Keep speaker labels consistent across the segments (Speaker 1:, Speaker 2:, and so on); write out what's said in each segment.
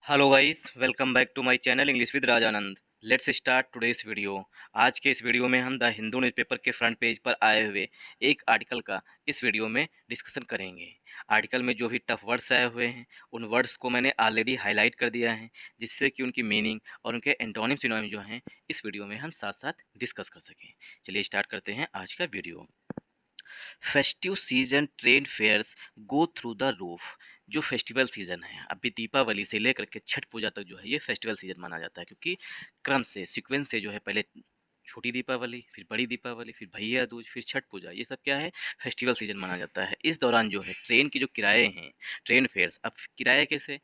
Speaker 1: Hello guys, welcome back to my channel English with Rajanand. Let's start today's video. आज के इस video में हम द हिंदू न्यूज़पेपर के फ्रंट पेज पर आए हुए एक आर्टिकल का इस वीडियो में डिस्कशन करेंगे। आर्टिकल में जो भी टफ वर्ड्स आए हुए हैं उन वर्ड्स को मैंने ऑलरेडी हाईलाइट कर दिया है, जिससे कि उनकी मीनिंग और उनके एंटोनिम सिनोनिम जो हैं इस वीडियो में हम साथ साथ डिस्कस कर सकें। चलिए स्टार्ट करते हैं आज का video. Festive season trade fairs go through the roof. जो फेस्टिवल सीजन है अभी दीपावली से लेकर के छठ पूजा तक जो है ये फेस्टिवल सीजन माना जाता है, क्योंकि क्रम से सीक्वेंस से जो है पहले छोटी दीपावली, फिर बड़ी दीपावली, फिर भैया दूज, फिर छठ पूजा, ये सब क्या है, फेस्टिवल सीजन माना जाता है। इस दौरान जो है ट्रेन की जो किराए हैं, ट्रेन फेयर्स, अब किराए कैसे,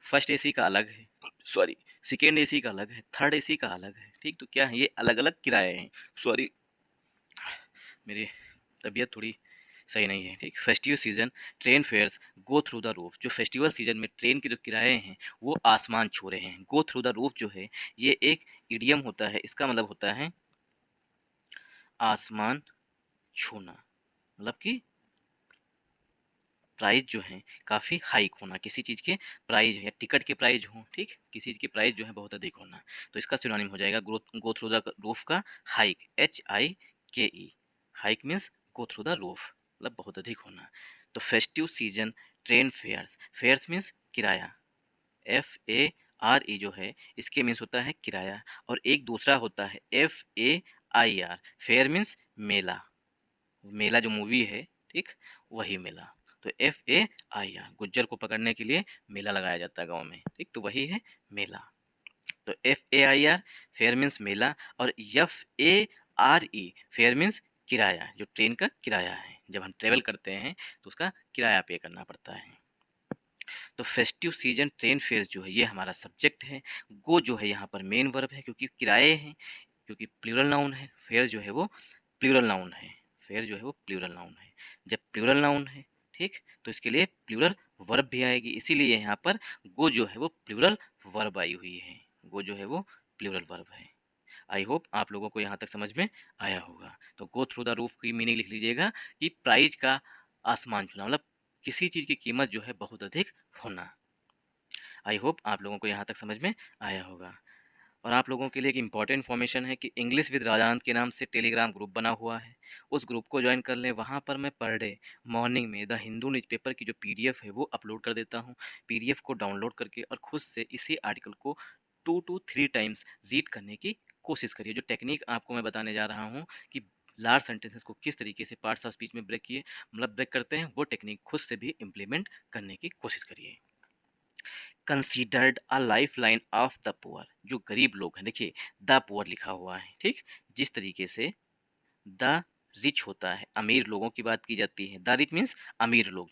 Speaker 1: फर्स्ट एसी का अलग है, सॉरी सेकेंड एसी का अलग है, थर्ड एसी का अलग है, ठीक। तो क्या है, ये अलग अलग किराए हैं। सॉरी, मेरी तबीयत थोड़ी सही नहीं है, ठीक। Festive season train fares go through the roof. जो फेस्टिवल सीजन में ट्रेन के जो किराए हैं वो आसमान छू रहे हैं। गो थ्रू द रूफ जो है ये एक इडियम होता है, इसका मतलब होता है आसमान छूना, मतलब कि प्राइस जो है काफ़ी हाइक होना, किसी चीज़ के प्राइस या टिकट के प्राइस हो, ठीक, किसी चीज़ की प्राइस जो है बहुत अधिक होना। तो इसका सिनोनिम हो जाएगा गो थ्रू द रूफ का hike, HIKE। Hike means go through the roof, मतलब बहुत अधिक होना। तो festive season train fares, fares means किराया, FARE जो है इसके मीन्स होता है किराया, और एक दूसरा होता है FAIR, फेयर मीन्स मेला, मेला जो मूवी है, ठीक, वही मेला। तो FAIR, गुज्जर को पकड़ने के लिए मेला लगाया जाता है गांव में, ठीक, तो वही है मेला। तो FAIR फेयर मीन्स मेला, और FARE फेयर मीन्स किराया, जो ट्रेन का किराया है, जब हम ट्रेवल करते हैं तो उसका किराया पे करना पड़ता है। तो फेस्टिव सीजन ट्रेन फेयर्स जो है ये हमारा सब्जेक्ट है। गो जो है यहाँ पर मेन वर्ब है, क्योंकि किराए हैं, क्योंकि प्लूरल नाउन है। फेयर जो है वो प्लूरल नाउन है, फेयर जो है वो प्लूरल नाउन है। जब प्लूरल नाउन है, ठीक, तो इसके लिए प्लूरल वर्ब भी आएगी, इसीलिए यहाँ पर गो जो है वो प्लूरल वर्ब आई हुई है। गो जो है वो प्लूरल वर्ब है। आई होप आप लोगों को यहाँ तक समझ में आया होगा। तो गो थ्रू द रूफ की मीनिंग लिख लीजिएगा कि प्राइस का आसमान छूना, मतलब किसी चीज़ की कीमत जो है बहुत अधिक होना। आई होप आप लोगों को यहाँ तक समझ में आया होगा। और आप लोगों के लिए एक इम्पॉर्टेंट इन्फॉर्मेशन है कि इंग्लिश विद राजानंद के नाम से टेलीग्राम ग्रुप बना हुआ है, उस ग्रुप को ज्वाइन कर लें। वहाँ पर मैं पर डे मॉर्निंग में द हिंदू न्यूज़पेपर की जो PDF है वो अपलोड कर देता हूँ। PDF को डाउनलोड करके और खुद से इसी आर्टिकल को 2 to 3 टाइम्स रीड करने की कोशिश करिए। जो टेक्निक आपको मैं बताने जा रहा हूँ कि लार्ज सेंटेंसेस को किस तरीके से पार्ट्स ऑफ स्पीच में ब्रेक किए, मतलब ब्रेक करते हैं, वो टेक्निक खुद से भी इम्प्लीमेंट करने की कोशिश करिए। Considered a life line of the poor, जो गरीब लोग हैं, देखिए द पुअर लिखा हुआ है, ठीक। जिस तरीके से द रिच होता है, अमीर लोगों की बात की जाती है, द रिच मीन्स अमीर लोग,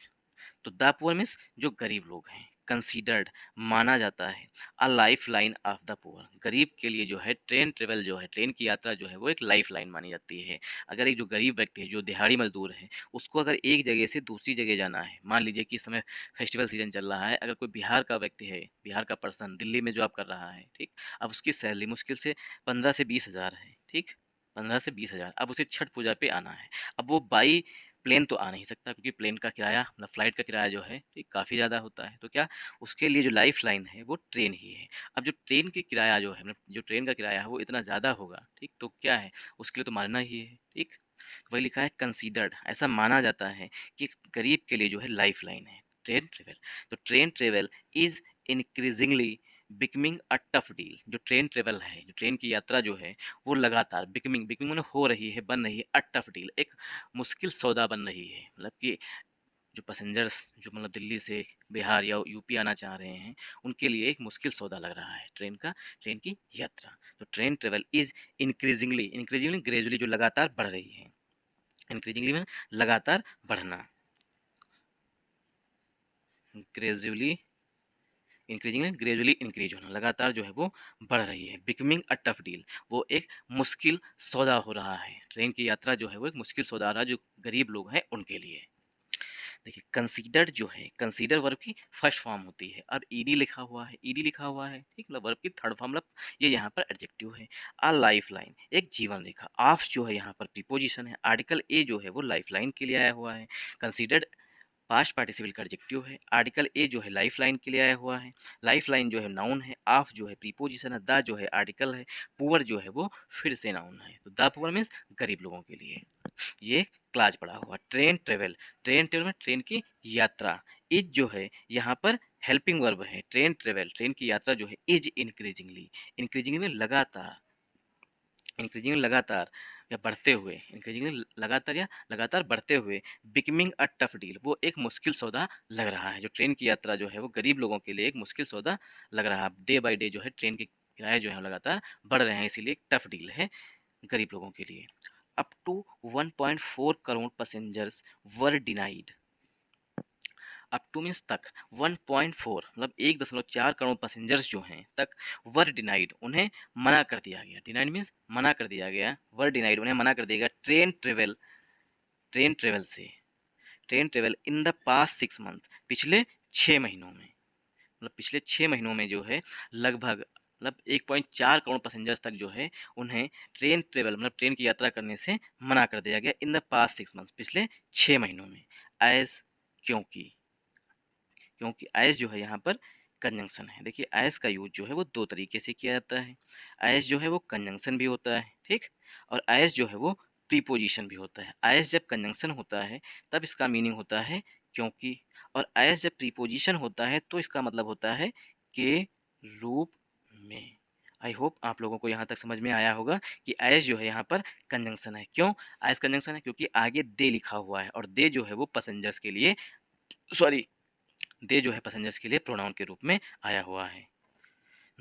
Speaker 1: तो द पुअर मीन्स जो गरीब लोग हैं। कंसीडर्ड माना जाता है, a life line of the poor, गरीब के लिए जो है ट्रेन ट्रेवल जो है, ट्रेन की यात्रा जो है वो एक लाइफ लाइन मानी जाती है। अगर एक जो गरीब व्यक्ति है, जो दिहाड़ी मजदूर है, उसको अगर एक जगह से दूसरी जगह जाना है, मान लीजिए कि इस समय फेस्टिवल सीजन चल रहा है, अगर कोई बिहार का व्यक्ति है, बिहार का पर्सन दिल्ली में जॉब कर रहा है, ठीक, अब उसकी सैलरी मुश्किल से 15 से 20 हज़ार है, ठीक, 15 से 20 हज़ार, अब उसे छठ पूजा पे आना है। अब वो बाई प्लेन तो आ नहीं सकता, क्योंकि प्लेन का किराया, मतलब फ़्लाइट का किराया जो है ठीक काफ़ी ज़्यादा होता है। तो क्या, उसके लिए जो लाइफ लाइन है वो ट्रेन ही है। अब जो ट्रेन की किराया जो है, मतलब जो ट्रेन का किराया है वो इतना ज़्यादा होगा, ठीक, तो क्या है, उसके लिए तो मानना ही है, ठीक। वही लिखा है कंसीडर्ड, ऐसा माना जाता है कि गरीब के लिए जो है लाइफ लाइन है ट्रेन ट्रेवल। तो train travel is increasingly becoming a tough deal. जो ट्रेन ट्रेवल है, जो ट्रेन की यात्रा जो है वो लगातार बिकमिंग, बिकमिंग मैंने हो रही है, बन रही है, अ टफ डील, एक मुश्किल सौदा बन रही है। मतलब कि जो पैसेंजर्स जो मतलब दिल्ली से बिहार या यूपी आना चाह रहे हैं, उनके लिए एक मुश्किल सौदा लग रहा है ट्रेन का, ट्रेन की यात्रा। तो train travel is increasingly, increasingly gradually, जो लगातार बढ़ रही है, इंक्रीजिंगली में लगातार बढ़ना, ग्रेजुअली इंक्रीजिंग, ग्रेजुअली इंक्रीज होना, लगातार जो है वो बढ़ रही है। बिकमिंग अ टफ डील, वो एक मुश्किल सौदा हो रहा है, ट्रेन की यात्रा जो है वो एक मुश्किल सौदा हो रहा है जो गरीब लोग हैं उनके लिए। देखिए कंसीडर्ड जो है, कंसीडर वर्ब की फर्स्ट फॉर्म होती है, और ईडी लिखा हुआ है, ईडी लिखा हुआ है, ठीक, मतलब वर्ब की थर्ड फॉर्म, मतलब ये यहाँ पर एडजेक्टिव है। अ लाइफ लाइन, एक जीवन रेखा, ऑफ जो है यहाँ पर प्रीपोजिशन है, आर्टिकल ए जो है वो लाइफ लाइन के लिए आया हुआ है। कंसीडर्ड पास्ट पार्टिसिपल का एडजेक्टिव है। आर्टिकल ए जो है लाइफ लाइन के लिए आया हुआ है। लाइफ लाइन जो है नाउन है। ऑफ जो है प्रीपोजिशन है। द जो है आर्टिकल है। पुअर जो है वो फिर से नाउन है। तो द पुअर मीन्स गरीब लोगों के लिए। ये क्लास पड़ा हुआ। ट्रेन ट्रेवल, ट्रेन ट्रेवल में ट्रेन की यात्रा। इज जो है यहाँ पर हेल्पिंग वर्ब है। ट्रेन ट्रेवल, ट्रेन की यात्रा जो है इज इंक्रीजिंगली, इंक्रीजिंगली में लगातार, इंक्रीजिंग लगातार या बढ़ते हुए, इंक्रीजिंग लगातार या लगातार बढ़ते हुए। बिकमिंग अ टफ डील, वो एक मुश्किल सौदा लग रहा है। जो ट्रेन की यात्रा जो है वो गरीब लोगों के लिए एक मुश्किल सौदा लग रहा है। डे बाय डे जो है ट्रेन के किराए जो है लगातार बढ़ रहे हैं, इसीलिए एक टफ डील है गरीब लोगों के लिए। Up to 1.4 crore passengers were denied. Up to means तक, 1.4 मतलब 1.4 करोड़ पैसेंजर्स जो हैं तक, वर डिनाइड उन्हें मना कर दिया गया। डिनाइड मीन्स मना कर दिया गया। वर डिनाइड उन्हें मना कर दिया गया ट्रेन ट्रेवल, ट्रेन ट्रेवल से, train travel in the past 6 month, पिछले 6 महीनों में। मतलब पिछले 6 महीनों में जो है लगभग मतलब 1.4 करोड़ पैसेंजर्स तक जो है उन्हें ट्रेन ट्रेवल मतलब ट्रेन की यात्रा करने से मना कर दिया गया इन द पास्ट 6 मंथ, पिछले 6 महीनों में। एज, क्योंकि, क्योंकि एज जो है यहाँ पर कंजंक्शन है। देखिए एज का यूज जो है वो दो तरीके से किया जाता है। एज जो है वो कंजंक्शन भी होता है, ठीक, और एज जो है वो प्रीपोजिशन भी होता है। एज जब कंजंक्शन होता है तब इसका मीनिंग होता है क्योंकि, और एज जब प्रीपोजिशन होता है तो इसका मतलब होता है के रूप में। आई होप आप लोगों को यहाँ तक समझ में आया होगा कि एज जो है यहाँ पर कंजंक्शन है। क्यों एज कंजंक्शन है? क्योंकि आगे दे लिखा हुआ है और दे जो है वो पैसेंजर्स के लिए, सॉरी, दे जो है पैसेंजर्स के लिए प्रोनाउन के रूप में आया हुआ है।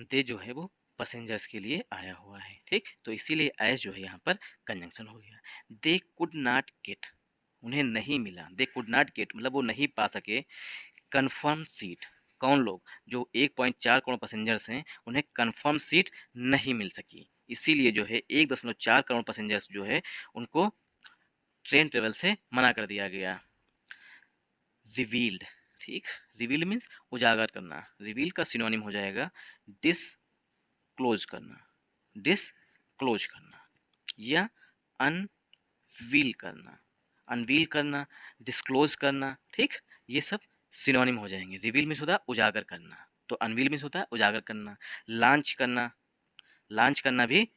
Speaker 1: दे जो है वो पैसेंजर्स के लिए आया हुआ है, ठीक, तो इसीलिए एज जो है यहाँ पर कंजंक्शन हो गया। दे कुड नॉट गेट, उन्हें नहीं मिला। दे कुड नॉट गेट मतलब वो नहीं पा सके कंफर्म सीट। कौन लोग? जो 1.4 करोड़ पैसेंजर्स हैं उन्हें कंफर्म सीट नहीं मिल सकी, इसीलिए जो है 1.4 करोड़ पैसेंजर्स जो है उनको ट्रेन ट्रेवल से मना कर दिया गया। रिवील्ड, ठीक, रिवील्ड मीन्स उजागर करना। रिवील का सिनोनिम हो जाएगा डिसक्लोज करना, डिसक्लोज करना या अनवील करना, अनवील करना, डिस्क्लोज करना, ठीक, ये सब सिनोनिम हो जाएंगे। रिवील मीन्स होता है उजागर करना, तो अनवील मीन्स होता है उजागर करना। लॉन्च करना, लॉन्च करना भी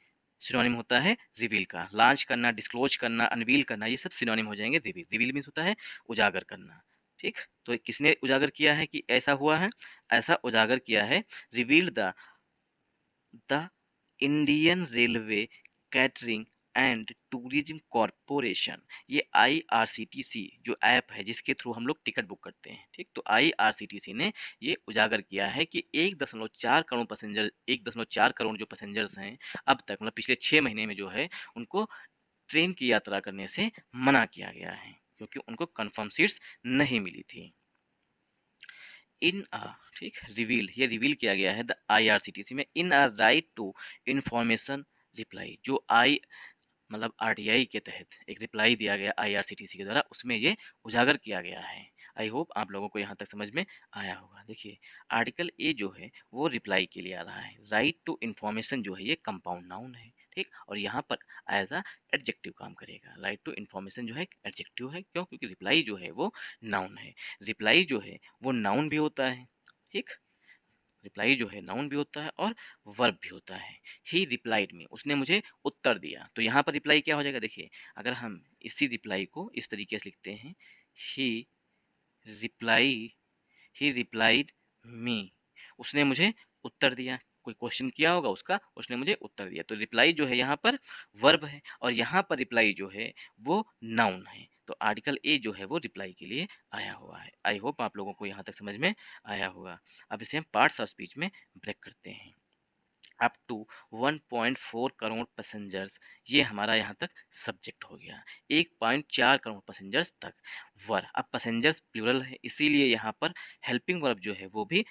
Speaker 1: सिनोनिम होता है रिवील का। लॉन्च करना, डिस्क्लोज करना, अनवील करना, ये सब सिनोनिम हो जाएंगे रिवील। रिवील मीन्स होता है उजागर करना, ठीक, तो किसने उजागर किया है कि ऐसा हुआ है? ऐसा उजागर किया है reveal the Indian railway catering and tourism corporation. ये आईआरसीटीसी जो ऐप है जिसके थ्रू हम लोग टिकट बुक करते हैं, ठीक, तो आईआरसीटीसी ने ये उजागर किया है कि 1.4 करोड़ पैसेंजर, 1.4 करोड़ जो पैसेंजर्स हैं अब तक मतलब पिछले 6 महीने में जो है उनको ट्रेन की यात्रा करने से मना किया गया है क्योंकि उनको कंफर्म सीट्स नहीं मिली थी। इन अ, ठीक, रिवील, ये रिवील किया गया है द आईआरसीटीसी में in a right to information reply. जो आई मतलब आरटीआई के तहत एक रिप्लाई दिया गया आईआरसीटीसी के द्वारा, उसमें ये उजागर किया गया है। आई होप आप लोगों को यहाँ तक समझ में आया होगा। देखिए आर्टिकल ए जो है वो रिप्लाई के लिए आ रहा है। राइट टू इन्फॉर्मेशन जो है ये कंपाउंड नाउन है, ठीक, और यहाँ पर एज अ एडजेक्टिव काम करेगा। राइट टू इन्फॉर्मेशन जो है एडजेक्टिव है, क्यों? क्योंकि रिप्लाई जो है वो नाउन है। रिप्लाई जो है वो नाउन भी होता है, ठीक, रिप्लाई जो है नाउन भी होता है और वर्ब भी होता है। ही रिप्लाइड मी, उसने मुझे उत्तर दिया। तो यहाँ पर रिप्लाई क्या हो जाएगा? देखिए अगर हम इसी रिप्लाई को इस तरीके से लिखते हैं, ही रिप्लाई, ही रिप्लाइड मी, उसने मुझे उत्तर दिया। कोई क्वेश्चन किया होगा उसका, उसने मुझे उत्तर दिया। तो रिप्लाई जो है यहाँ पर वर्ब है और यहाँ पर रिप्लाई जो है वो नाउन है। तो आर्टिकल ए जो है वो रिप्लाई के लिए आया हुआ है। आई होप आप लोगों को यहाँ तक समझ में आया होगा। अब इसे हम पार्ट्स ऑफ स्पीच में ब्रेक करते हैं। अप टू 1.4 करोड़ पैसेंजर्स, ये हमारा यहाँ तक सब्जेक्ट हो गया। 1.4 करोड़ पैसेंजर्स तक। वर, अब पैसेंजर्स प्लूरल है इसीलिए यहाँ पर हेल्पिंग वर्ब जो है वो भी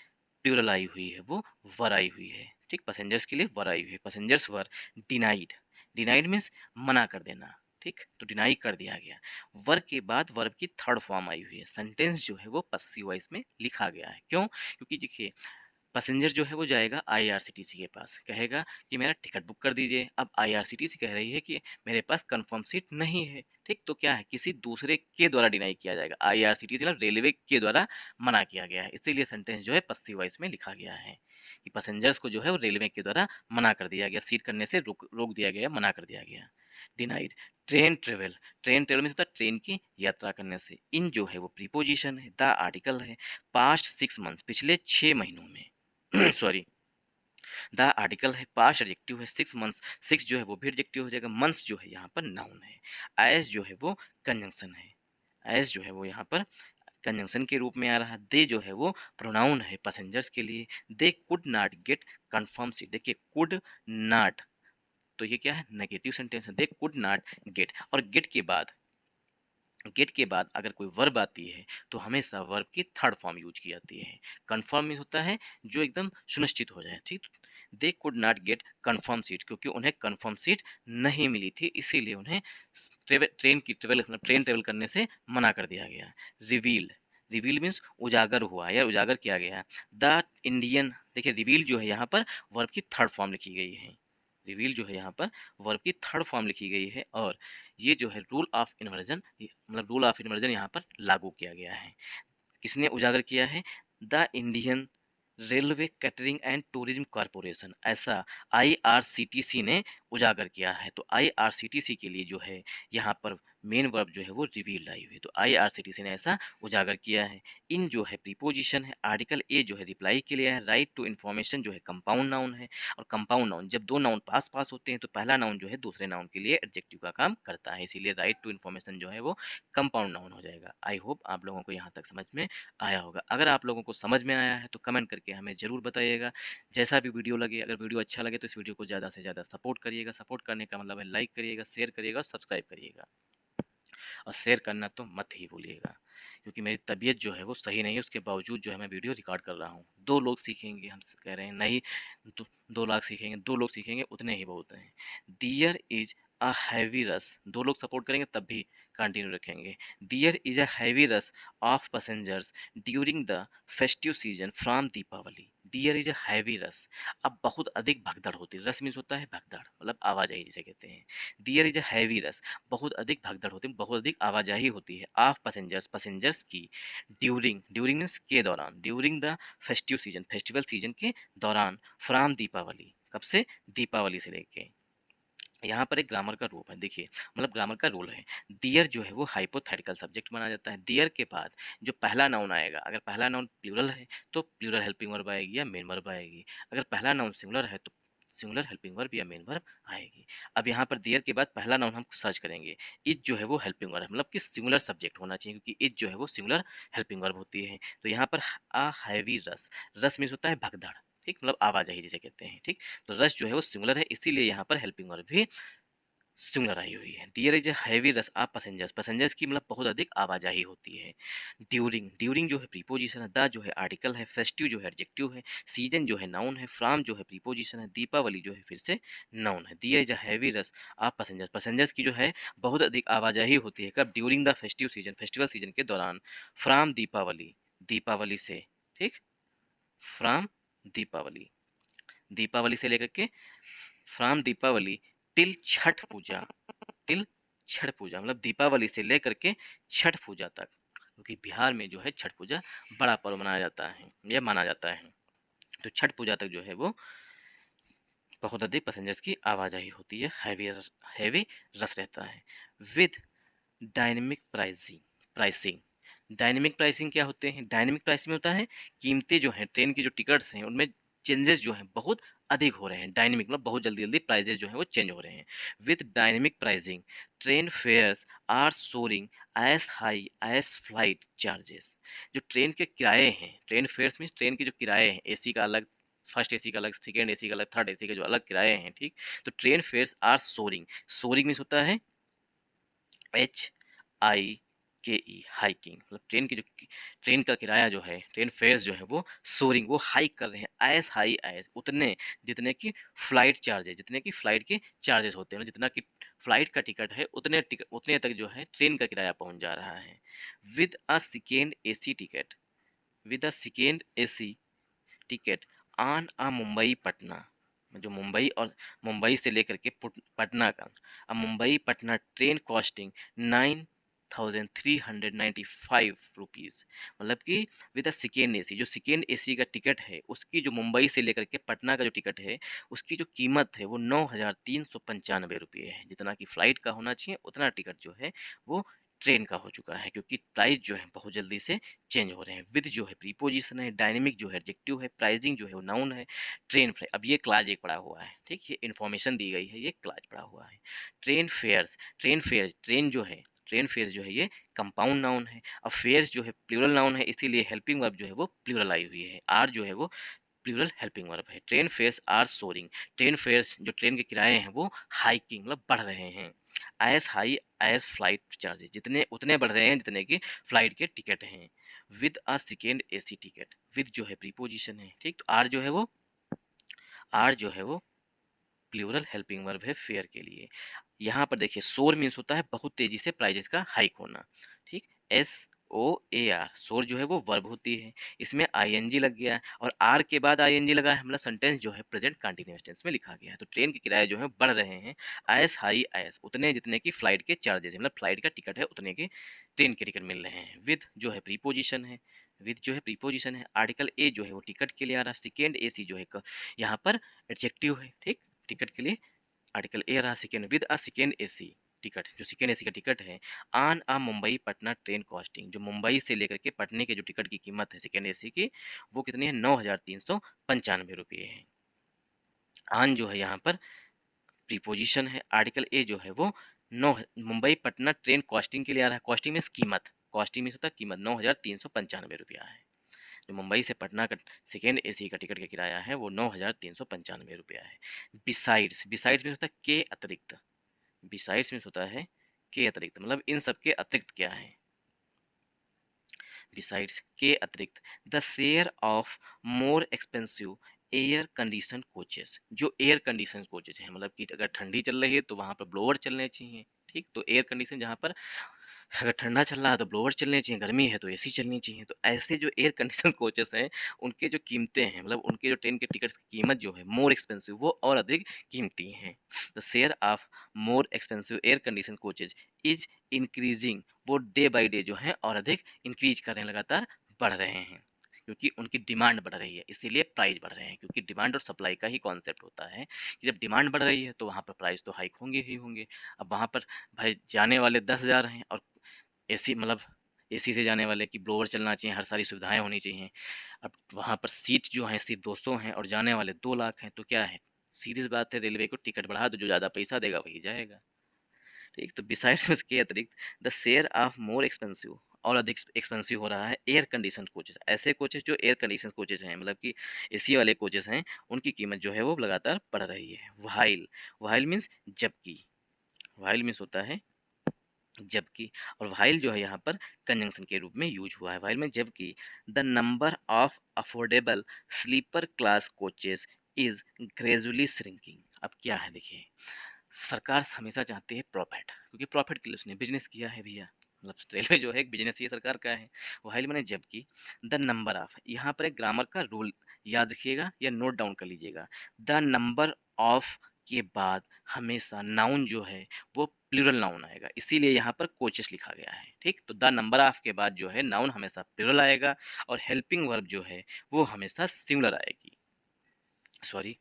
Speaker 1: प्लूरल आई हुई है, वो वर आई हुई है, ठीक, पैसेंजर्स के लिए वर आई हुई है। Passengers were denied, denied means मना कर देना, ठीक, तो डिनाई कर दिया गया। वर्ब के बाद वर्ब की थर्ड फॉर्म आई हुई है। सेंटेंस जो है वो पस्सिव वॉइस में लिखा गया है। क्यों? क्योंकि देखिए पैसेंजर जो है वो जाएगा आईआरसीटीसी के पास, कहेगा कि मेरा टिकट बुक कर दीजिए। अब आईआरसीटीसी कह रही है कि मेरे पास कंफर्म सीट नहीं है, ठीक, तो क्या है, किसी दूसरे के द्वारा डिनाई किया जाएगा, आईआरसीटीसी मतलब रेलवे के द्वारा मना किया गया है, इसीलिए सेंटेंस जो है पस्सिव वॉइस में लिखा गया है कि पैसेंजर्स को जो है वो रेलवे के द्वारा मना कर दिया गया, सीट करने से रोक रोक दिया गया, मना कर दिया गया। डिनाइड, ट्रेन ट्रेवल में होता है ट्रेन की यात्रा करने से। इन जो है वो प्रीपोजिशन है, द आर्टिकल है, पास्ट 6 मंथ्स पिछले 6 महीनों में सॉरी, द आर्टिकल है, पास्ट एडजेक्टिव है, 6 मंथ्स, 6 जो है वो भी एडजेक्टिव हो जाएगा, मंथ्स जो है यहाँ पर नाउन है, एज जो है वो कंजंक्शन है, एज जो है वो यहाँ पर कंजंक्शन के रूप में आ रहा है, दे जो है वो प्रोनाउन है पैसेंजर्स के लिए, they could not gate confirm seat, देखिए कुड नॉट, तो ये क्या है, नेगेटिव सेंटेंस है, दे कुड नॉट गेट, और गेट के बाद अगर कोई वर्ब आती है तो हमेशा वर्ब की थर्ड फॉर्म यूज की जाती है। कंफर्म मीन्स होता है जो एकदम सुनिश्चित हो जाए, ठीक। They could not gate confirm seat, क्योंकि उन्हें कंफर्म सीट नहीं मिली थी, इसीलिए उन्हें ट्रेन ट्रेवल करने से मना कर दिया गया। रिवील, रिवील मीन्स उजागर हुआ या उजागर किया गया। द इंडियन, देखिए रिवील जो है यहाँ पर वर्ब की थर्ड फॉर्म लिखी गई है, रिवील जो है यहाँ पर वर्ब की थर्ड फॉर्म लिखी गई है, और ये जो है रूल ऑफ इन्वर्जन, मतलब रूल ऑफ इन्वर्जन यहाँ पर लागू किया गया है। किसने उजागर किया है, the Indian railway catering and tourism corporation, ऐसा आईआरसीटीसी ने उजागर किया है। तो आईआरसीटीसी के लिए जो है यहाँ पर मेन वर्ब जो है वो रिवील्ड आई हुई है, तो आईआरसीटीसी ने ऐसा उजागर किया है। इन जो है प्रीपोजिशन है, आर्टिकल ए जो है रिप्लाई के लिए है, राइट टू इन्फॉर्मेशन जो है कंपाउंड नाउन है, और कंपाउंड नाउन जब दो नाउन पास पास होते हैं तो पहला नाउन जो है दूसरे नाउन के लिए एडजेक्टिव का काम करता है, इसीलिए राइट टू इन्फॉर्मेशन जो है वो कंपाउंड नाउन हो जाएगा। आई होप आप लोगों को यहाँ तक समझ में आया होगा। अगर आप लोगों को समझ में आया है तो कमेंट करके हमें ज़रूर बताइएगा। जैसा भी वीडियो लगे, अगर वीडियो अच्छा लगे तो इस वीडियो को ज़्यादा से ज़्यादा सपोर्ट करिएगा। सपोर्ट करने का मतलब है लाइक करिएगा, शेयर करिएगा और सब्सक्राइब करिएगा, और शेयर करना तो मत ही भूलिएगा, क्योंकि मेरी तबीयत जो है वो सही नहीं है, उसके बावजूद जो है मैं वीडियो रिकॉर्ड कर रहा हूँ। 2 लोग सीखेंगे, हम कह रहे हैं नहीं, 2 लाख सीखेंगे, 2 लोग सीखेंगे उतने ही बहुत हैं। दियर इज अ हैवी रस, 2 लोग सपोर्ट करेंगे तब भी कंटिन्यू रखेंगे। There is a heavy rush of passengers during the festive season from Deepavali, there is a heavy rush, अब बहुत अधिक भगदड़ होती है, रस मीन्स होता है भगदड़, मतलब आवाजाही जिसे कहते हैं। दियर इज अ हैवी रस, बहुत अधिक भगदड़ होती है, बहुत अधिक आवाजाही होती है, ऑफ पैसेंजर्स, पैसेंजर्स की, ड्यूरिंग, ड्यूरिंग मीन्स के दौरान, during the festive season, festival season के दौरान, फ्रॉम दीपावली, कब से, दीपावली से लेके। यहाँ पर एक ग्रामर का रूप है, देखिए मतलब ग्रामर का रूल है, दियर जो है वो हाइपोथेटिकल सब्जेक्ट माना जाता है। दियर के बाद जो पहला नाउन आएगा, अगर पहला नाउन प्लूरल है तो प्लूरल हेल्पिंग वर्ब आएगी या मेन वर्ब आएगी, अगर पहला नाउन सिंगुलर है तो सिंगुलर हेल्पिंग वर्ब या मेन वर्ब आएगी। अब यहाँ पर दियर के बाद पहला नाउन हम सर्च करेंगे, इज जो है वो हेल्पिंग वर्ब है, मतलब कि सिंगुलर सब्जेक्ट होना चाहिए, क्योंकि इज जो है वो सिंगुलर हेल्पिंग वर्ब होती है। तो यहाँ पर आ हैवी रस, रस मीन्स होता है भगदड़, ठीक, मतलब आवाजाही जिसे कहते हैं, ठीक। तो रस जो है वो सिंगुलर है, इसीलिए यहाँ पर हेल्पिंग वर्ब भी सिंगुलर आई हुई है। दियर is heavy rush of passengers, passengers की मतलब बहुत अधिक आवाजाही होती है। ड्यूरिंग, ड्यूरिंग जो है प्रीपोजिशन है, द जो है आर्टिकल है, फेस्टिव जो है एडजेक्टिव है, सीजन जो है नाउन है, फ्रॉम जो है प्रीपोजिशन है, दीपावली जो है फिर से नाउन है। दियर is heavy rush of passengers, passengers की जो है बहुत अधिक आवाजाही होती है, कब, during the festive season, festival season के दौरान, फ्रॉम दीपावली, दीपावली से, ठीक, फ्रॉम दीपावली, दीपावली से लेकर के, from Deepavali till Chhath Puja, till Chhath Puja मतलब दीपावली से लेकर के छठ पूजा तक, क्योंकि बिहार में जो है छठ पूजा बड़ा पर्व मनाया जाता है या माना जाता है, तो छठ पूजा तक जो है वो बहुत अधिक पैसेंजर्स की आवाजाही होती है, हैवी रस रहता है। With dynamic pricing, pricing, dynamic pricing क्या होते हैं, डायनेमिक प्राइसिंग में होता है कीमतें जो हैं, ट्रेन की जो टिकट्स हैं उनमें चेंजेस जो हैं बहुत अधिक हो रहे हैं, डायनेमिक मतलब बहुत जल्दी जल्दी प्राइजेस जो हैं वो चेंज हो रहे हैं। With dynamic pricing train fares are soaring as high as flight charges, जो ट्रेन के किराए हैं, ट्रेन फेयर्स मीन ट्रेन के जो किराए हैं, एसी का अलग, फर्स्ट एसी का अलग, सेकेंड एसी का अलग, थर्ड एसी का जो अलग किराए हैं, ठीक। तो train fares are soaring, soaring means होता है HIKE, हाइकिंग, मतलब ट्रेन की जो ट्रेन का किराया जो है, ट्रेन फेयर्स जो है वो सोरिंग, वो हाइक कर रहे हैं, एज हाई एज, उतने जितने की फ्लाइट चार्जेस, जितने की फ्लाइट के चार्जेस होते हैं, जितना कि फ्लाइट का टिकट है उतने टिकट, उतने तक जो है ट्रेन का किराया पहुंच जा रहा है। With a second AC ticket, with a second AC ticket on a Mumbai Patna, जो मुंबई से लेकर के पटना का। अब Mumbai Patna train costing 9395 rupees, मतलब कि विद सेकेंड एसी, जो सेकेंड एसी का टिकट है उसकी, जो मुंबई से लेकर के पटना का जो टिकट है उसकी जो कीमत है वो 9395 रुपये है। जितना कि फ़्लाइट का होना चाहिए उतना टिकट जो है वो ट्रेन का हो चुका है, क्योंकि प्राइस जो है बहुत जल्दी से चेंज हो रहे हैं। विद जो है प्रीपोजिशन है, डायनेमिक जो है एडजेक्टिव है, प्राइसिंग जो है वो नाउन है, ट्रेन फेयर, अब ये क्लाज एक पड़ा हुआ है, ठीक, ये इन्फॉर्मेशन दी गई है, ये क्लाज पड़ा हुआ है। ट्रेन जो है, ट्रेन फेयर्स जो है ये कंपाउंड नाउन है। अब फेयर्स जो है प्लूरल नाउन है, इसीलिए हेल्पिंग वर्ब जो है वो प्लूरल आई हुई है, आर जो है वो प्लूरल हेल्पिंग वर्ब है। Train fares are soaring, train fares जो ट्रेन के किराए हैं वो हाइकिंग मतलब बढ़ रहे हैं। As high as flight charges, जितने उतने बढ़ रहे हैं जितने की फ्लाइट के टिकट हैं। With a second AC ticket, with जो है प्रीपोजिशन है, ठीक, तो आर जो है वो प्लूरल हेल्पिंग वर्ब है फेयर के लिए। यहाँ पर देखिए सोर मीन्स होता है बहुत तेजी से प्राइजेस का हाइक होना, ठीक, SOAR, सोर जो है वो वर्ब होती है, इसमें आईएनजी लग गया और आर के बाद आईएनजी लगा है, मतलब सेंटेंस जो है प्रेजेंट कंटिन्यूअस टेंस में लिखा गया है। तो ट्रेन के किराए जो है बढ़ रहे हैं एस हाई एस, उतने जितने की फ्लाइट के चार्जेस है, मतलब फ्लाइट का टिकट है उतने के ट्रेन के टिकट मिल रहे हैं। विद जो है प्रीपोजिशन है, विद जो है प्रीपोजिशन है, आर्टिकल ए जो है वो टिकट के लिए आ रहा है, सेकेंड एसी जो है यहाँ पर एडजेक्टिव है, ठीक, टिकट के लिए आर्टिकल ए रहा second. With a second AC ticket, जो सेकेंड एसी का टिकट है, on a Mumbai Patna train costing, जो मुंबई से लेकर के पटने के जो टिकट की कीमत है सेकेंड एसी की वो कितनी है, 9395 रुपये है। ऑन जो है यहाँ पर प्रीपोजिशन है, आर्टिकल ए जो है वो नौ मुंबई पटना ट्रेन कॉस्टिंग के लिए आ रहा है, कॉस्टिंग मीन्स कीमत, कॉस्टिंग मीन्स होता है कीमत, 9395 रुपया है। जो मुंबई से पटना का सेकेंड एसी का टिकट का किराया है वो 9395 रुपया है। बिसाइड्स, बिसाइड्स मीन्स होता है के अतिरिक्त, बिसाइड्स मीन्स होता है के अतिरिक्त, मतलब इन सब के अतिरिक्त क्या है, बिसाइड्स के अतिरिक्त the share of more expensive air condition coaches, जो एयर कंडीशन कोचेस हैं, मतलब कि अगर ठंडी चल रही है तो वहाँ पर ब्लोअर चलने चाहिए, ठीक, तो एयर कंडीशन जहाँ पर अगर ठंडा चल रहा है तो ब्लोअर चलने चाहिए, गर्मी है तो एसी चलनी चाहिए। तो ऐसे जो एयर कंडीशन कोचेस हैं उनके जो कीमतें हैं, मतलब उनके जो ट्रेन के टिकट्स की कीमत जो है मोर एक्सपेंसिव, वो और अधिक कीमती हैं। The share of more expensive air condition coaches is increasing, वो डे बाई डे जो है और अधिक इंक्रीज कर रहे हैं, लगातार बढ़ रहे हैं, क्योंकि उनकी डिमांड बढ़ रही है इसीलिए प्राइस बढ़ रहे हैं, क्योंकि डिमांड और सप्लाई का ही कॉन्सेप्ट होता है कि जब डिमांड बढ़ रही है तो वहाँ पर प्राइस तो हाइक होंगे ही होंगे। अब वहाँ पर भाई जाने वाले 10,000 हैं और एसी, मतलब एसी से जाने वाले की ब्लोअर चलना चाहिए, हर सारी सुविधाएं होनी चाहिए। अब वहाँ पर सीट जो है सिर्फ 200 हैं और जाने वाले 2 लाख हैं, तो क्या है, सीधी सी बात है, रेलवे को टिकट बढ़ा दो, जो ज़्यादा पैसा देगा वही जाएगा, ठीक। तो बिसाइड्स इसके अतिरिक्त the share of more expensive, और अधिक एक्सपेंसिव हो रहा है एयर कंडीशन कोचेस, ऐसे कोचेस जो एयर कंडीशन कोचेस हैं, मतलब कि एसी वाले कोचेस हैं, उनकी कीमत जो है वो लगातार बढ़ रही है। वाइल, वाइल मीन्स जबकि, वाइल मीन्स होता है जबकि, और व्हाइल जो है यहाँ पर कंजंक्शन के रूप में यूज हुआ है। व्हाइल में जबकि the number of affordable sleeper class coaches is gradually shrinking. अब क्या है देखिए, सरकार हमेशा चाहती है प्रॉफिट, क्योंकि प्रॉफिट के लिए उसने बिजनेस किया है भैया, मतलब रेलवे जो है एक बिजनेस ये सरकार का है। व्हाइल मैंने जबकि, द नंबर ऑफ, यहाँ पर एक ग्रामर का रूल याद रखिएगा या नोट डाउन कर लीजिएगा, द नंबर ऑफ के बाद हमेशा नाउन जो है वो प्लूरल नाउन आएगा, इसीलिए यहाँ पर कोचेस लिखा गया है, ठीक। तो द नंबर ऑफ के बाद जो है नाउन हमेशा प्लूरल आएगा और हेल्पिंग वर्ब जो है वो हमेशा सिंगुलर आएगी, सॉरी,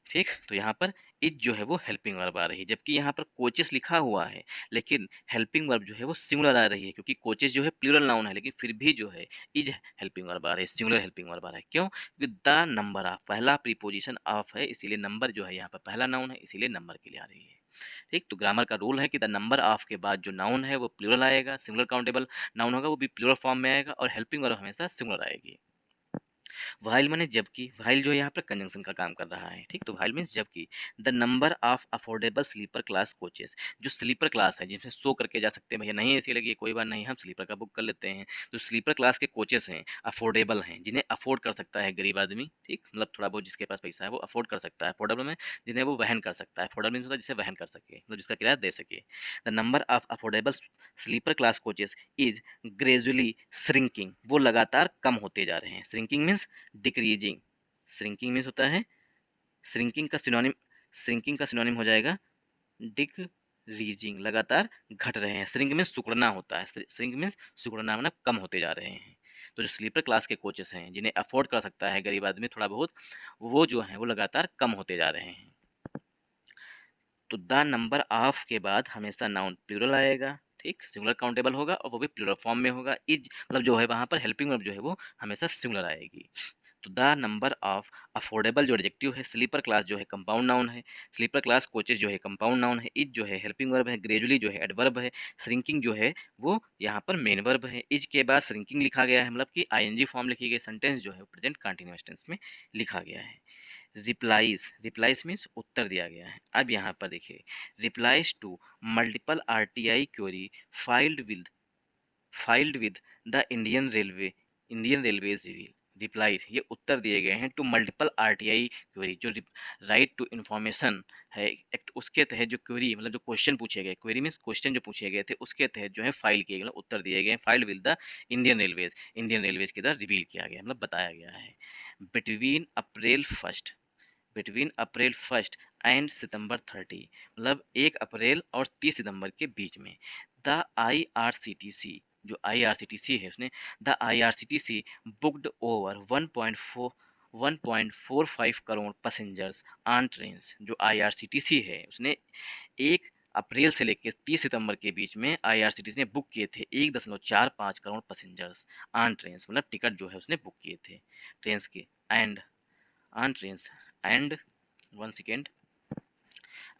Speaker 1: ठीक। तो यहाँ पर इज जो है वो हेल्पिंग वर्ब आ रही है, जबकि यहाँ पर कोचेस लिखा हुआ है लेकिन हेल्पिंग वर्ब जो है वो सिंगुलर आ रही है, क्योंकि कोचेस जो है प्लूरल नाउन है लेकिन फिर भी जो है इज हेल्पिंग वर्ब आ रही है, सिंगुलर हेल्पिंग वर्ब आ रहा है। क्यों, क्योंकि द नंबर ऑफ पहला प्रीपोजिशन ऑफ है, इसीलिए नंबर जो है यहाँ पर पहला नाउन है, इसीलिए नंबर के लिए आ रही है, ठीक। तो ग्रामर का रूल है कि द नंबर ऑफ के बाद जो नाउन है वो प्लूरल आएगा, सिंगुलर काउंटेबल नाउन होगा वो भी प्लूरल फॉर्म में आएगा और हेल्पिंग वर्ब हमेशा सिंगुलर आएगी। व्हाइल माने जबकि, व्हाइल जो है यहाँ पर कंजंक्शन का काम कर रहा है, ठीक। तो व्हाइल मीन्स जबकि the number of affordable sleeper class coaches, जो स्लीपर क्लास है जिसमें सो करके जा सकते हैं, भैया नहीं ऐसी लगी कोई बात नहीं, हम स्लीपर का बुक कर लेते हैं। जो स्लीपर क्लास के कोचेस हैं अफोर्डेबल हैं, जिन्हें अफोर्ड कर सकता है गरीब आदमी, ठीक, मतलब थोड़ा बहुत जिसके पास पैसा है वो अफोर्ड कर सकता है, अफोर्डेबल में जिन्हें वो वहन कर सकता है, अफोर्डेबल मीन्स होता है जिसे वहन कर सके, मतलब जिसका किराया दे सके। The number of affordable sleeper class coaches is gradually shrinking, वो लगातार कम होते जा रहे हैं। Shrinking means decreasing, shrinking means होता है श्रिंकिंग का सिनोनिम हो जाएगा डिक्रीजिंग, लगातार घट रहे हैं। श्रिंक मीन्स सिकुड़ना होता है, श्रिंक मीन्स सिकुड़ना मतलब कम होते जा रहे हैं। तो जो स्लीपर क्लास के कोचेस हैं, जिन्हें अफोर्ड कर सकता है गरीब आदमी थोड़ा बहुत, वो जो हैं वो लगातार कम होते जा रहे हैं। तो द नंबर ऑफ के बाद हमेशा नाउन प्लूरल आएगा, ठीक, सिंगुलर काउंटेबल होगा और वो भी प्लूरल फॉर्म में होगा। इज मतलब जो है वहाँ पर हेल्पिंग वर्ब जो है वो हमेशा सिंगुलर आएगी। तो द नंबर ऑफ अफोर्डेबल जो एडजेक्टिव है, स्लीपर क्लास जो है कंपाउंड नाउन है, स्लीपर क्लास कोचेज जो है कंपाउंड नाउन है, इज जो है हेल्पिंग वर्ब है, ग्रेजुअली जो है एडवर्ब है, श्रिंकिंग जो है वो यहाँ पर मेन वर्ब है। इज के बाद श्रिंकिंग लिखा गया है, मतलब कि आईएनजी फॉर्म लिखी गई, सेंटेंस जो है प्रेजेंट कंटिन्यूअस टेंस में लिखा गया है। रिप्लाइज मीन्स उत्तर दिया गया है। अब यहाँ पर देखिए, replies to multiple RTI query filed with the Indian railways reveal. Replies ये उत्तर दिए गए हैं टू मल्टीपल आरटीआई क्वेरी, जो राइट टू इन्फॉर्मेशन है एक्ट, उसके तहत जो क्वेरी मतलब जो क्वेश्चन पूछे गए, क्वेरी मीन्स क्वेश्चन जो पूछे गए थे उसके तहत जो है फाइल किए गए, मतलब उत्तर दिए गए, filed with the Indian railways के द्वारा रिवील किया गया, मतलब बताया गया है। Between April first between April 1 and September 30, मतलब 1 अप्रैल और 30 सितंबर के बीच में, द आईआरसीटीसी जो आईआरसीटीसी है उसने the IRCTC booked over 1.45 crore passengers on train. जो आईआरसीटीसी है उसने 1 अप्रैल से लेकर 30 सितंबर के बीच में आईआरसीटीसी ने बुक किए थे 1.45 करोड़ पैसेंजर्स ऑन ट्रेन, मतलब टिकट जो है उसने बुक किए थे ट्रेन के। And on train and 1 second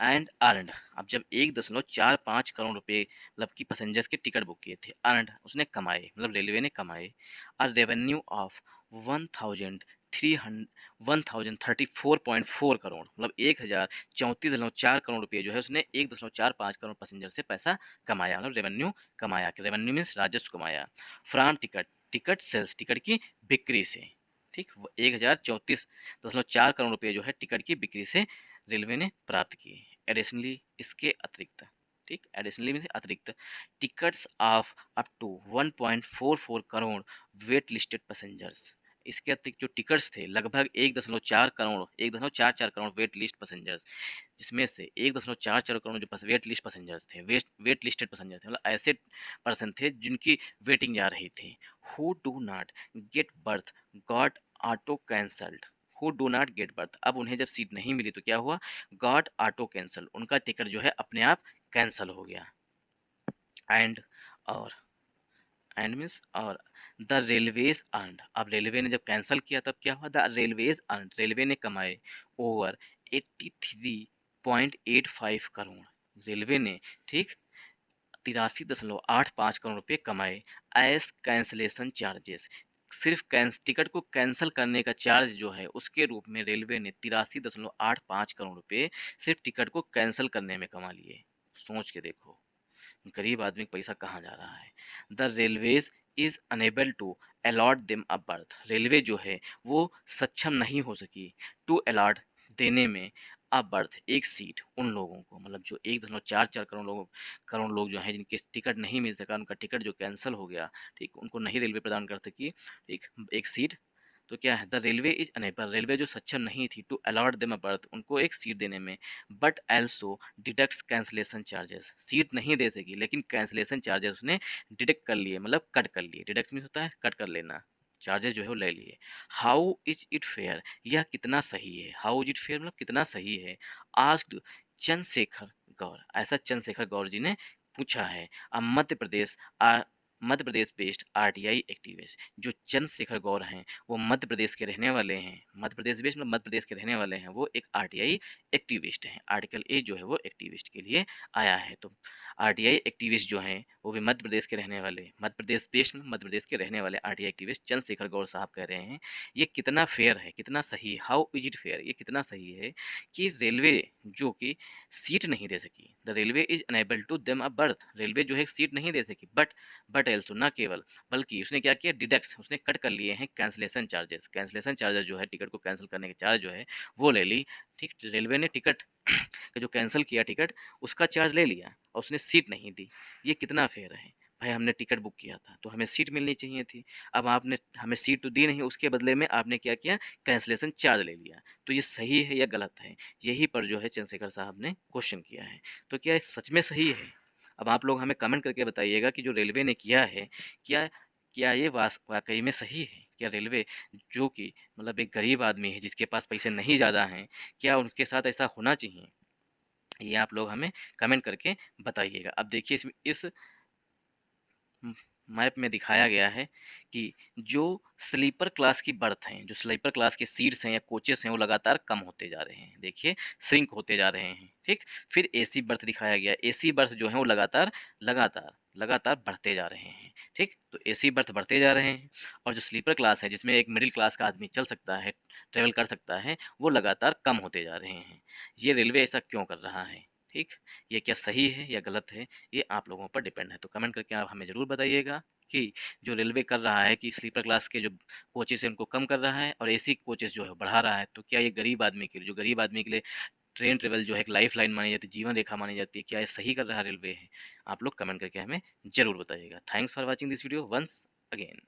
Speaker 1: and earned, अब जब 1.45 करोड़ रुपए मतलब कि पैसेंजर्स के टिकट बुक किए थे, अर्नड उसने कमाए, मतलब रेलवे ने कमाए, और रेवेन्यू ऑफ 1034.4 करोड़, मतलब 1034.4 करोड़ रुपये जो है उसने 1.45 करोड़ पैसेंजर से पैसा कमाया, मतलब रेवेन्यू कमाया। रेवेन्यू मीन्स राजस्व कमाया। फ्राम टिकट सेल्स, टिकट की बिक्री से, ठीक, 1034.4 करोड़ रुपये जो है टिकट की बिक्री से रेलवे ने प्राप्त किए। एडिशनली इसके अतिरिक्त, ठीक, एडिशनली में से अतिरिक्त, tickets of up to 1.44 crore wait listed passengers, इसके अतिरिक्त जो टिकट्स थे लगभग 1.44 करोड़ वेट लिस्ट पैसेंजर्स, जिसमें से 1.44 करोड़ जो वेट लिस्ट पैसेंजर्स थे, वेट लिस्टेड पैसेंजर थे, मतलब ऐसे पर्सन थे जिनकी वेटिंग जा रही थी। Who do not gate birth got auto cancelled, who do not gate birth, अब उन्हें जब सीट नहीं मिली तो क्या हुआ, गॉट ऑटो कैंसल, उनका टिकट जो है अपने आप कैंसल हो गया। एंड और एंड मीन्स और द रेलवेज अर्नड, अब रेलवे ने जब कैंसिल किया तब क्या हुआ, द रेलवेज अर्नड, रेलवे ने कमाए ओवर 83.85 करोड़, रेलवे ने, ठीक, 83.85 करोड़ रुपए कमाए एज कैंसलेशन चार्जेस, सिर्फ टिकट को कैंसिल करने का चार्ज जो है उसके रूप में रेलवे ने 83.85 करोड़ रुपए सिर्फ टिकट को कैंसिल करने में कमा लिए। सोच के देखो गरीब आदमी का पैसा कहाँ जा रहा है। The railways is unable to allot them a berth, railway जो है वो सक्षम नहीं हो सकी टू अलॉट देने में अ बर्थ, एक सीट उन लोगों को, मतलब जो 1.44 करोड़ लोग जो हैं जिनके टिकट नहीं मिल सका, उनका टिकट जो कैंसिल हो गया, ठीक, उनको नहीं रेलवे प्रदान कर सकी, ठीक, एक सीट। तो क्या है, the railway is unable, railway जो सक्षम नहीं थी to allot them a berth, उनको एक सीट देने में, but also deducts cancellation charges, seat नहीं दे सकी लेकिन कैंसलेशन चार्जेस उसने डिडक्ट कर लिए, मतलब कट कर लिए, डिडक्ट मीन्स होता है कट कर लेना, चार्जेस जो है वो ले लिए। हाउ इज इट फेयर, यह कितना सही है, हाउ इज इट फेयर मतलब कितना सही है, आस्क्ड चंद्रशेखर गौर, ऐसा चंद्रशेखर गौर जी ने पूछा है। अब Madhya Pradesh based RTI activist, जो चंद्रशेखर गौर हैं वो मध्य प्रदेश के रहने वाले हैं, मध्य प्रदेश बेस्ड मतलब मध्य प्रदेश के रहने वाले हैं, वो एक आरटीआई एक्टिविस्ट हैं। आर्टिकल ए जो है वो एक्टिविस्ट के लिए आया है। तो आरटीआई एक्टिविस्ट जो हैं वो भी मध्य प्रदेश के रहने वाले, मध्य प्रदेश बेस्ड मध्य प्रदेश के रहने वाले आरटीआई एक्टिविस्ट चंद्रशेखर गौर साहब कह रहे हैं ये कितना फेयर है, कितना सही, हाउ इज इट फेयर, ये कितना सही है कि रेलवे जो कि सीट नहीं दे सकी, the railway is unable to them a berth, railway जो है सीट नहीं दे सकी, बट एल्सो, ना केवल बल्कि उसने क्या किया, डिडक्ट्स उसने कट कर लिए हैं कैंसलेशन चार्जेस, कैंसलेशन चार्जेस जो है टिकट को कैंसिल करने के चार्ज जो है वो ले ली, ठीक, रेलवे ने टिकट का जो कैंसिल किया टिकट उसका चार्ज ले लिया और उसने सीट नहीं दी, ये कितना फेयर है। भाई हमने टिकट बुक किया था तो हमें सीट मिलनी चाहिए थी। अब आपने हमें सीट तो दी नहीं, उसके बदले में आपने क्या किया, कैंसलेशन चार्ज ले लिया। तो ये सही है या गलत है? यही पर जो है चंद्रशेखर साहब ने क्वेश्चन किया है। तो क्या ये सच में सही है? अब आप लोग हमें कमेंट करके बताइएगा कि जो रेलवे ने किया है, क्या क्या ये वाकई में सही है? क्या रेलवे, जो कि मतलब एक गरीब आदमी है जिसके पास पैसे नहीं ज़्यादा हैं, क्या उनके साथ ऐसा होना चाहिए? ये आप लोग हमें कमेंट करके बताइएगा। अब देखिए इस मैप में दिखाया गया है कि जो स्लीपर क्लास की बर्थ हैं, जो स्लीपर क्लास के सीट्स हैं या कोचेस हैं, वो लगातार कम होते जा रहे हैं। देखिए श्रिंक होते जा रहे हैं, ठीक। फिर एसी बर्थ दिखाया गया, एसी बर्थ जो है वो लगातार लगातार लगातार बढ़ते जा रहे हैं, ठीक। तो एसी बर्थ बढ़ते जा रहे हैं, और जो स्लीपर क्लास है जिसमें एक मिडिल क्लास का आदमी चल सकता है, ट्रेवल कर सकता है, वो लगातार कम होते जा रहे हैं। ये रेलवे ऐसा क्यों कर रहा है, ठीक। ये क्या सही है या गलत है, ये आप लोगों पर डिपेंड है। तो कमेंट करके आप हमें ज़रूर बताइएगा कि जो रेलवे कर रहा है कि स्लीपर क्लास के जो कोचेस हैं उनको कम कर रहा है और एसी कोचेस जो है बढ़ा रहा है, तो क्या ये गरीब आदमी के लिए, जो गरीब आदमी के लिए ट्रेन ट्रेवल जो है एक लाइफ लाइन मानी जाती है, जीवन रेखा मानी जाती है, क्या ये सही कर रहा है रेलवे है? आप लोग कमेंट करके हमें ज़रूर बताइएगा। Thanks for watching this video once again.